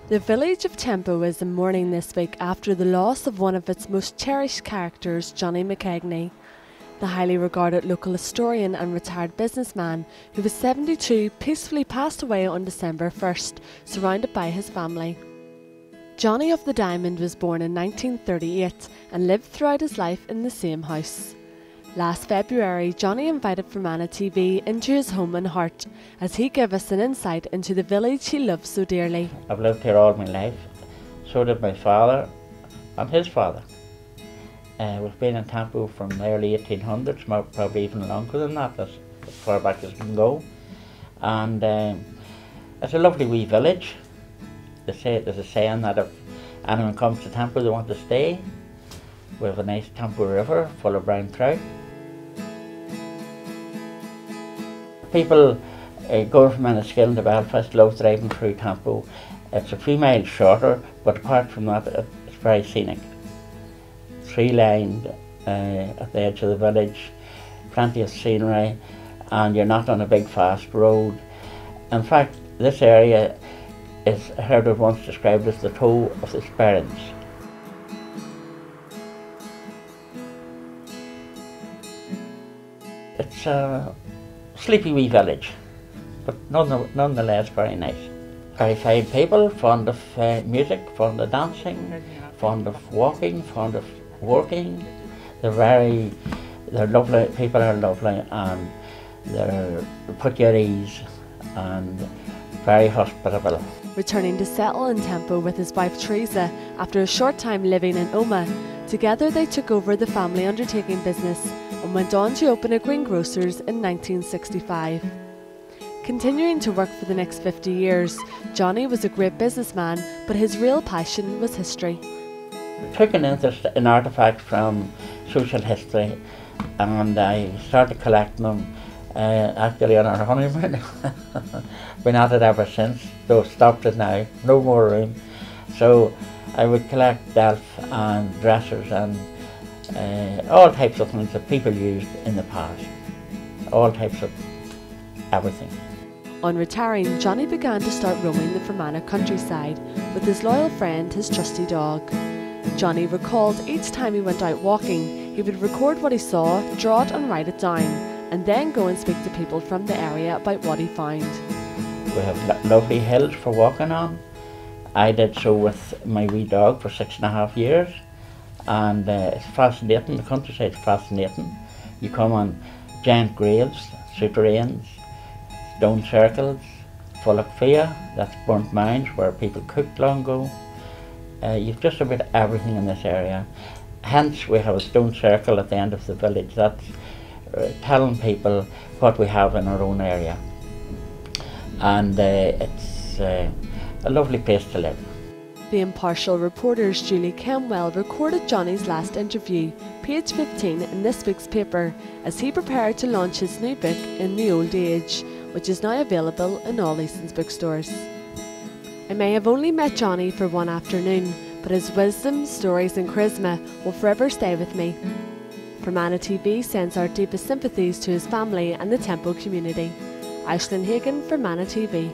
The village of Tempo is in mourning this week after the loss of one of its most cherished characters, Johnny Mc Keagney. The highly regarded local historian and retired businessman, who was 72, peacefully passed away on December 1st, surrounded by his family. Johnny of the Diamond was born in 1938 and lived throughout his life in the same house. Last February, Johnny invited Fermanagh TV into his home and heart as he gave us an insight into the village he loves so dearly. I've lived here all my life, so did my father and his father. We've been in Tempo from the early 1800s, probably even longer than that, as far back as we can go. And it's a lovely wee village. There's a saying that if anyone comes to Tempo, they want to stay. We have a nice Tempo river full of brown trout. People going from Enniskillen to Belfast love driving through Tempo. It's a few miles shorter, but apart from that, it's very scenic. Tree-lined at the edge of the village, plenty of scenery, and you're not on a big fast road. In fact, this area is, I heard it once described as the toe of the Sperrins. It's a sleepy wee village, but nonetheless very nice. Very fine people, fond of music, fond of dancing, fond of walking, fond of working. They're lovely, people are lovely, and they're put you at ease and very hospitable. Returning to settle in Tempo with his wife Teresa after a short time living in Omagh, together they took over the family undertaking business and went on to open a greengrocer's in 1965. Continuing to work for the next 50 years, Johnny was a great businessman, but his real passion was history. I took an interest in artefacts from social history, and I started collecting them actually on our honeymoon. Been at it ever since, though stopped it now, no more room. So I would collect delf and dressers and all types of things that people used in the past, all types of everything. On retiring, Johnny began to start roaming the Fermanagh countryside with his loyal friend, his trusty dog. Johnny recalled each time he went out walking, he would record what he saw, draw it and write it down, and then go and speak to people from the area about what he found. We have lovely hills for walking on. I did so with my wee dog for 6.5 years, and it's fascinating. The countryside's fascinating. You come on giant graves, souterrains, stone circles, full of fear, that's burnt mines where people cooked long ago. You've just about everything in this area. Hence we have a stone circle at the end of the village that's telling people what we have in our own area. And it's a lovely place to live. The impartial reporters Julie Kenwell recorded Johnny's last interview, page 15 in this week's paper, as he prepared to launch his new book, In the Old Age, which is now available in all Aislinn's bookstores. I may have only met Johnny for one afternoon, but his wisdom, stories and charisma will forever stay with me. Fermanagh TV sends our deepest sympathies to his family and the Tempo community. Aislinn Hagan, Fermanagh TV.